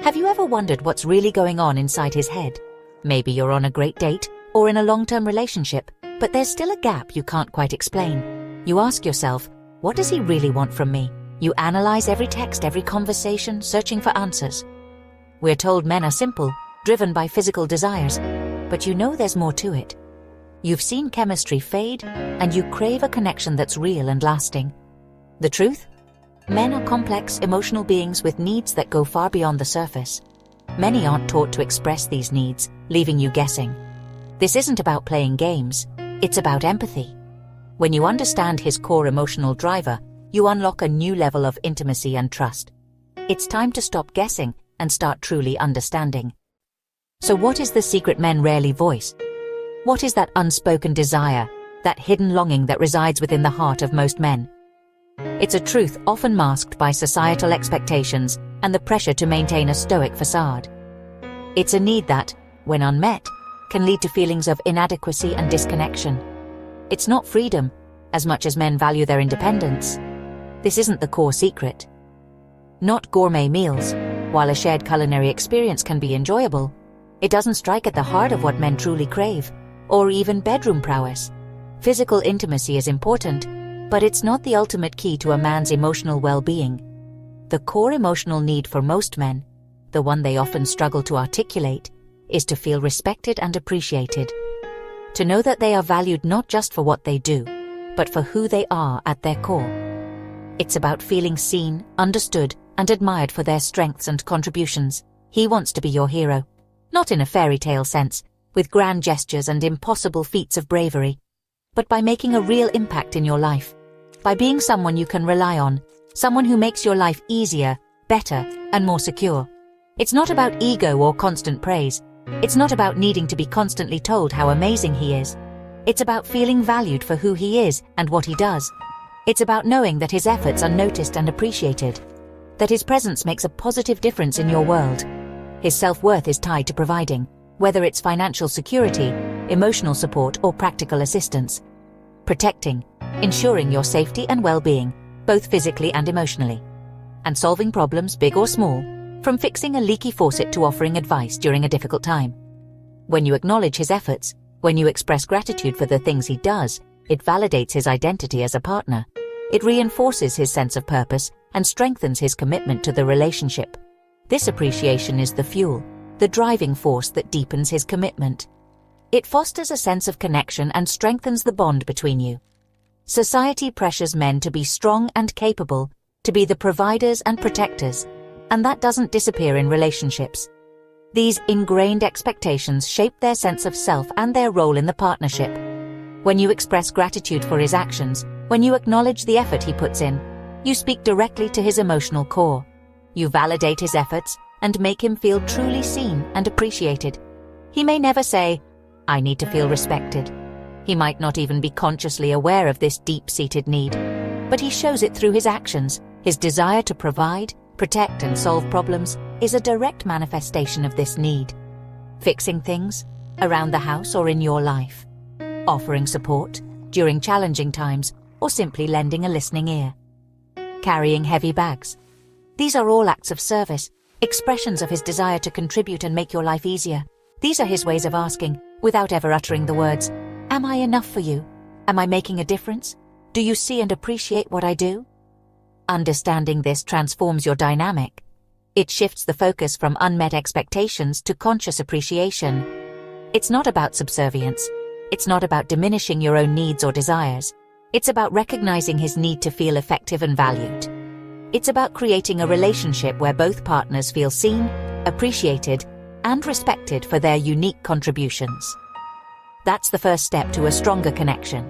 Have you ever wondered what's really going on inside his head? Maybe you're on a great date or in a long-term relationship, but there's still a gap you can't quite explain. You ask yourself, what does he really want from me? You analyze every text, every conversation, searching for answers. We're told men are simple, driven by physical desires, but you know there's more to it. You've seen chemistry fade, and you crave a connection that's real and lasting. The truth? Men are complex, emotional beings with needs that go far beyond the surface. Many aren't taught to express these needs, leaving you guessing. This isn't about playing games, it's about empathy. When you understand his core emotional driver, you unlock a new level of intimacy and trust. It's time to stop guessing and start truly understanding. So what is the secret men rarely voice? What is that unspoken desire, that hidden longing that resides within the heart of most men? It's a truth often masked by societal expectations and the pressure to maintain a stoic facade. It's a need that, when unmet, can lead to feelings of inadequacy and disconnection. It's not freedom, as much as men value their independence. This isn't the core secret. Not gourmet meals, while a shared culinary experience can be enjoyable, it doesn't strike at the heart of what men truly crave, or even bedroom prowess. Physical intimacy is important, but it's not the ultimate key to a man's emotional well-being. The core emotional need for most men, the one they often struggle to articulate, is to feel respected and appreciated. To know that they are valued not just for what they do, but for who they are at their core. It's about feeling seen, understood, and admired for their strengths and contributions. He wants to be your hero. Not in a fairy tale sense, with grand gestures and impossible feats of bravery, but by making a real impact in your life. By being someone you can rely on, someone who makes your life easier, better, and more secure. It's not about ego or constant praise. It's not about needing to be constantly told how amazing he is. It's about feeling valued for who he is and what he does. It's about knowing that his efforts are noticed and appreciated, that his presence makes a positive difference in your world. His self-worth is tied to providing, whether it's financial security, emotional support, or practical assistance. Protecting, ensuring your safety and well-being, both physically and emotionally. And solving problems, big or small, from fixing a leaky faucet to offering advice during a difficult time. When you acknowledge his efforts, when you express gratitude for the things he does, it validates his identity as a partner. It reinforces his sense of purpose and strengthens his commitment to the relationship. This appreciation is the fuel, the driving force that deepens his commitment. It fosters a sense of connection and strengthens the bond between you. Society pressures men to be strong and capable, to be the providers and protectors, and that doesn't disappear in relationships. These ingrained expectations shape their sense of self and their role in the partnership. When you express gratitude for his actions, when you acknowledge the effort he puts in, you speak directly to his emotional core. You validate his efforts and make him feel truly seen and appreciated. He may never say, "I need to feel respected." He might not even be consciously aware of this deep-seated need, but he shows it through his actions. His desire to provide, protect, and solve problems is a direct manifestation of this need. Fixing things, around the house or in your life. Offering support, during challenging times, or simply lending a listening ear. Carrying heavy bags. These are all acts of service, expressions of his desire to contribute and make your life easier. These are his ways of asking, without ever uttering the words, "Am I enough for you? Am I making a difference? Do you see and appreciate what I do?" Understanding this transforms your dynamic. It shifts the focus from unmet expectations to conscious appreciation. It's not about subservience. It's not about diminishing your own needs or desires. It's about recognizing his need to feel effective and valued. It's about creating a relationship where both partners feel seen, appreciated, and respected for their unique contributions. That's the first step to a stronger connection.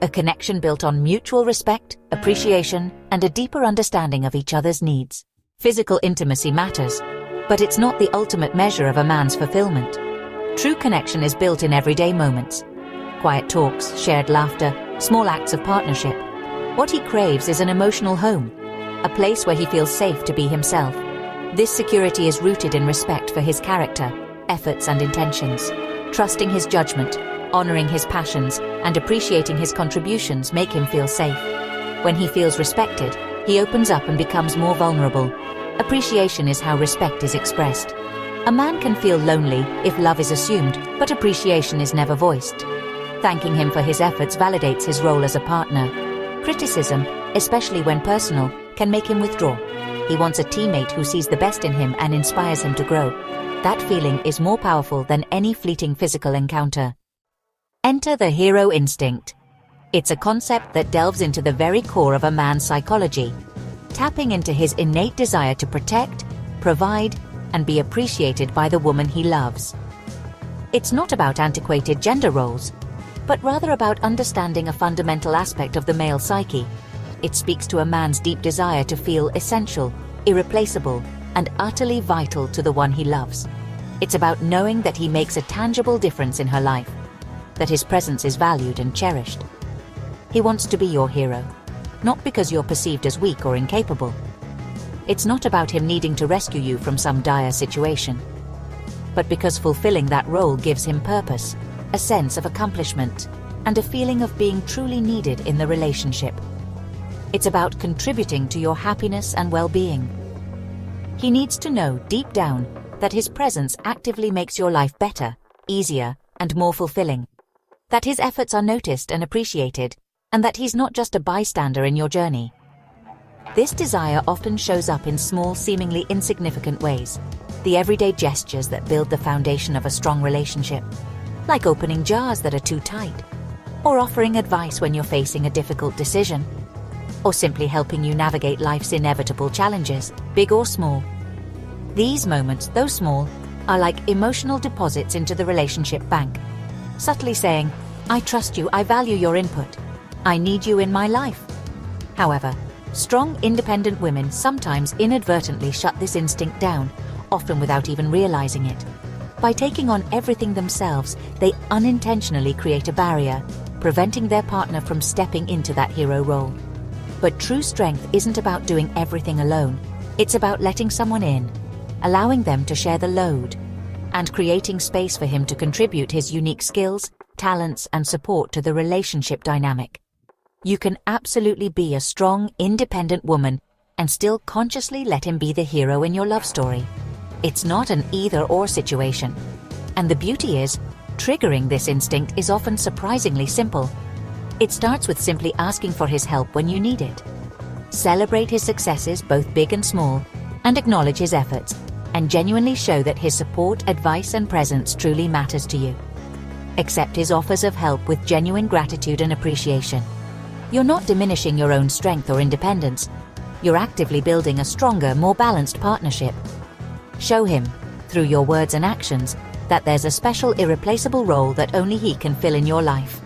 A connection built on mutual respect, appreciation, and a deeper understanding of each other's needs. Physical intimacy matters, but it's not the ultimate measure of a man's fulfillment. True connection is built in everyday moments. Quiet talks, shared laughter, small acts of partnership. What he craves is an emotional home, a place where he feels safe to be himself. This security is rooted in respect for his character, efforts, and intentions. Trusting his judgment, honoring his passions, and appreciating his contributions make him feel safe. When he feels respected, he opens up and becomes more vulnerable. Appreciation is how respect is expressed. A man can feel lonely if love is assumed, but appreciation is never voiced. Thanking him for his efforts validates his role as a partner. Criticism, especially when personal, can make him withdraw. He wants a teammate who sees the best in him and inspires him to grow. That feeling is more powerful than any fleeting physical encounter. Enter the hero instinct. It's a concept that delves into the very core of a man's psychology, tapping into his innate desire to protect, provide, and be appreciated by the woman he loves. It's not about antiquated gender roles, but rather about understanding a fundamental aspect of the male psyche. It speaks to a man's deep desire to feel essential, irreplaceable, and utterly vital to the one he loves. It's about knowing that he makes a tangible difference in her life, that his presence is valued and cherished. He wants to be your hero, not because you're perceived as weak or incapable. It's not about him needing to rescue you from some dire situation, but because fulfilling that role gives him purpose, a sense of accomplishment, and a feeling of being truly needed in the relationship. It's about contributing to your happiness and well-being. He needs to know deep down that his presence actively makes your life better, easier, and more fulfilling. That his efforts are noticed and appreciated, and that he's not just a bystander in your journey. This desire often shows up in small, seemingly insignificant ways, the everyday gestures that build the foundation of a strong relationship, like opening jars that are too tight, or offering advice when you're facing a difficult decision, or simply helping you navigate life's inevitable challenges, big or small. These moments, though small, are like emotional deposits into the relationship bank, subtly saying, "I trust you, I value your input, I need you in my life." However, strong, independent women sometimes inadvertently shut this instinct down, often without even realizing it. By taking on everything themselves, they unintentionally create a barrier, preventing their partner from stepping into that hero role. But true strength isn't about doing everything alone. It's about letting someone in, allowing them to share the load, and creating space for him to contribute his unique skills, talents, and support to the relationship dynamic. You can absolutely be a strong, independent woman and still consciously let him be the hero in your love story. It's not an either-or situation. And the beauty is, triggering this instinct is often surprisingly simple. It starts with simply asking for his help when you need it. Celebrate his successes, both big and small, and acknowledge his efforts, and genuinely show that his support, advice, and presence truly matters to you. Accept his offers of help with genuine gratitude and appreciation. You're not diminishing your own strength or independence. You're actively building a stronger, more balanced partnership. Show him, through your words and actions, that there's a special, irreplaceable role that only he can fill in your life.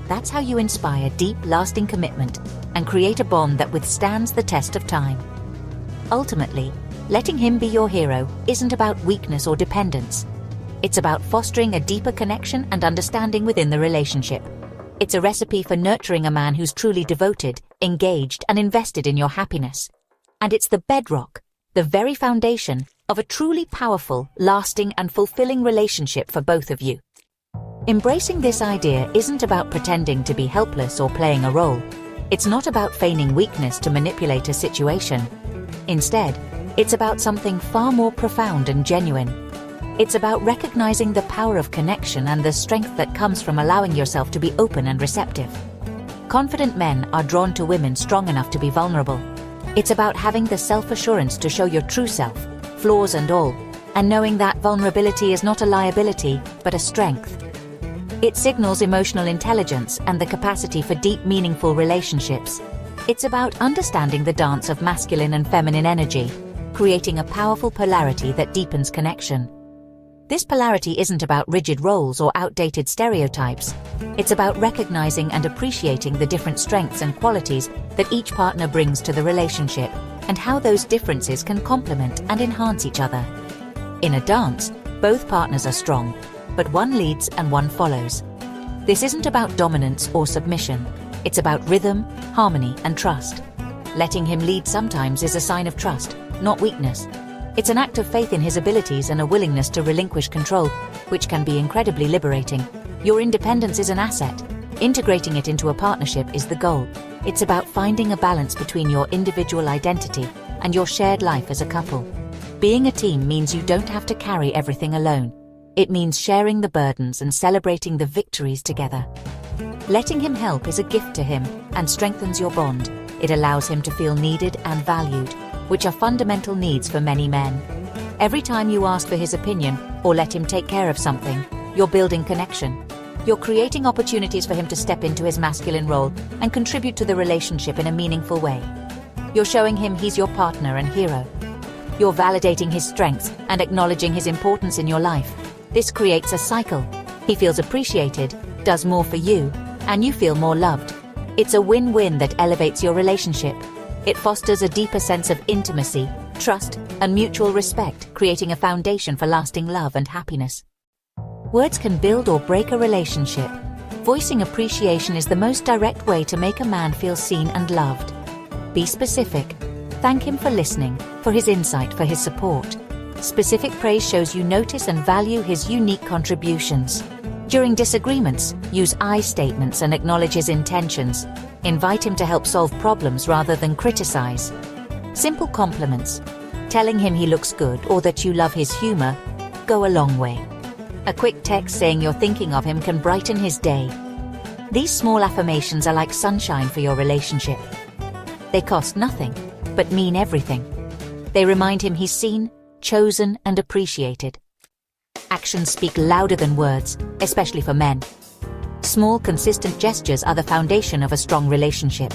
That's how you inspire deep, lasting commitment and create a bond that withstands the test of time. Ultimately, letting him be your hero isn't about weakness or dependence. It's about fostering a deeper connection and understanding within the relationship. It's a recipe for nurturing a man who's truly devoted, engaged, and invested in your happiness. And it's the bedrock, the very foundation, of a truly powerful, lasting, and fulfilling relationship for both of you. Embracing this idea isn't about pretending to be helpless or playing a role. It's not about feigning weakness to manipulate a situation. Instead, it's about something far more profound and genuine. It's about recognizing the power of connection and the strength that comes from allowing yourself to be open and receptive. Confident men are drawn to women strong enough to be vulnerable. It's about having the self-assurance to show your true self, flaws and all, and knowing that vulnerability is not a liability, but a strength. It signals emotional intelligence and the capacity for deep, meaningful relationships. It's about understanding the dance of masculine and feminine energy, creating a powerful polarity that deepens connection. This polarity isn't about rigid roles or outdated stereotypes. It's about recognizing and appreciating the different strengths and qualities that each partner brings to the relationship, and how those differences can complement and enhance each other. In a dance, both partners are strong, but one leads and one follows. This isn't about dominance or submission. It's about rhythm, harmony, and trust. Letting him lead sometimes is a sign of trust, not weakness. It's an act of faith in his abilities and a willingness to relinquish control, which can be incredibly liberating. Your independence is an asset. Integrating it into a partnership is the goal. It's about finding a balance between your individual identity and your shared life as a couple. Being a team means you don't have to carry everything alone. It means sharing the burdens and celebrating the victories together. Letting him help is a gift to him and strengthens your bond. It allows him to feel needed and valued, which are fundamental needs for many men. Every time you ask for his opinion or let him take care of something, you're building connection. You're creating opportunities for him to step into his masculine role and contribute to the relationship in a meaningful way. You're showing him he's your partner and hero. You're validating his strengths and acknowledging his importance in your life. This creates a cycle. He feels appreciated, does more for you, and you feel more loved. It's a win-win that elevates your relationship. It fosters a deeper sense of intimacy, trust, and mutual respect, creating a foundation for lasting love and happiness. Words can build or break a relationship. Voicing appreciation is the most direct way to make a man feel seen and loved. Be specific. Thank him for listening, for his insight, for his support. Specific praise shows you notice and value his unique contributions. During disagreements, use I statements and acknowledge his intentions. Invite him to help solve problems rather than criticize. Simple compliments. Telling him he looks good or that you love his humor go a long way. A quick text saying you're thinking of him can brighten his day. These small affirmations are like sunshine for your relationship. They cost nothing, but mean everything. They remind him he's seen, chosen, and appreciated. Actions speak louder than words, especially for men. Small, consistent gestures are the foundation of a strong relationship.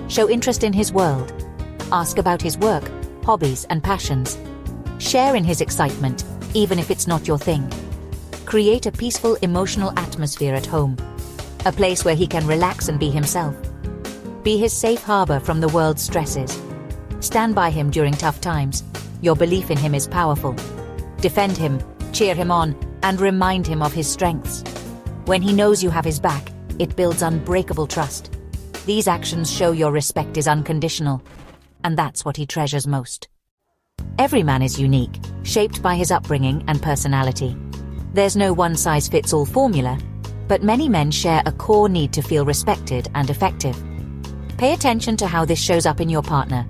Show interest in his world. Ask about his work, hobbies, and passions. Share in his excitement, even if it's not your thing. Create a peaceful, emotional atmosphere at home. A place where he can relax and be himself. Be his safe harbor from the world's stresses. Stand by him during tough times. Your belief in him is powerful. Defend him, cheer him on, and remind him of his strengths. When he knows you have his back, it builds unbreakable trust. These actions show your respect is unconditional, and that's what he treasures most. Every man is unique, shaped by his upbringing and personality. There's no one-size-fits-all formula, but many men share a core need to feel respected and effective. Pay attention to how this shows up in your partner.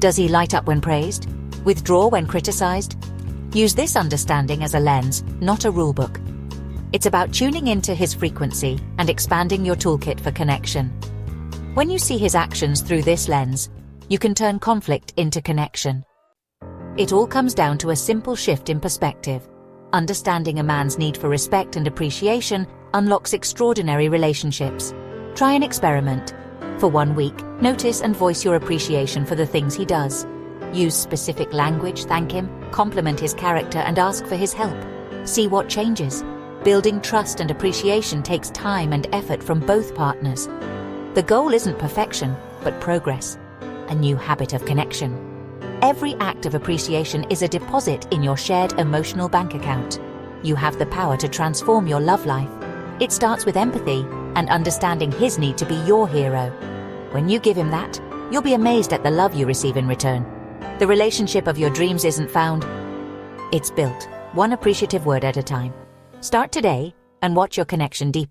Does he light up when praised? Withdraw when criticized? Use this understanding as a lens, not a rulebook. It's about tuning into his frequency and expanding your toolkit for connection. When you see his actions through this lens, you can turn conflict into connection. It all comes down to a simple shift in perspective. Understanding a man's need for respect and appreciation unlocks extraordinary relationships. Try an experiment. For 1 week, notice and voice your appreciation for the things he does. Use specific language, thank him, compliment his character, and ask for his help. See what changes. Building trust and appreciation takes time and effort from both partners. The goal isn't perfection, but progress. A new habit of connection. Every act of appreciation is a deposit in your shared emotional bank account. You have the power to transform your love life. It starts with empathy and understanding his need to be your hero. When you give him that, you'll be amazed at the love you receive in return. The relationship of your dreams isn't found, it's built, one appreciative word at a time. Start today and watch your connection deepen.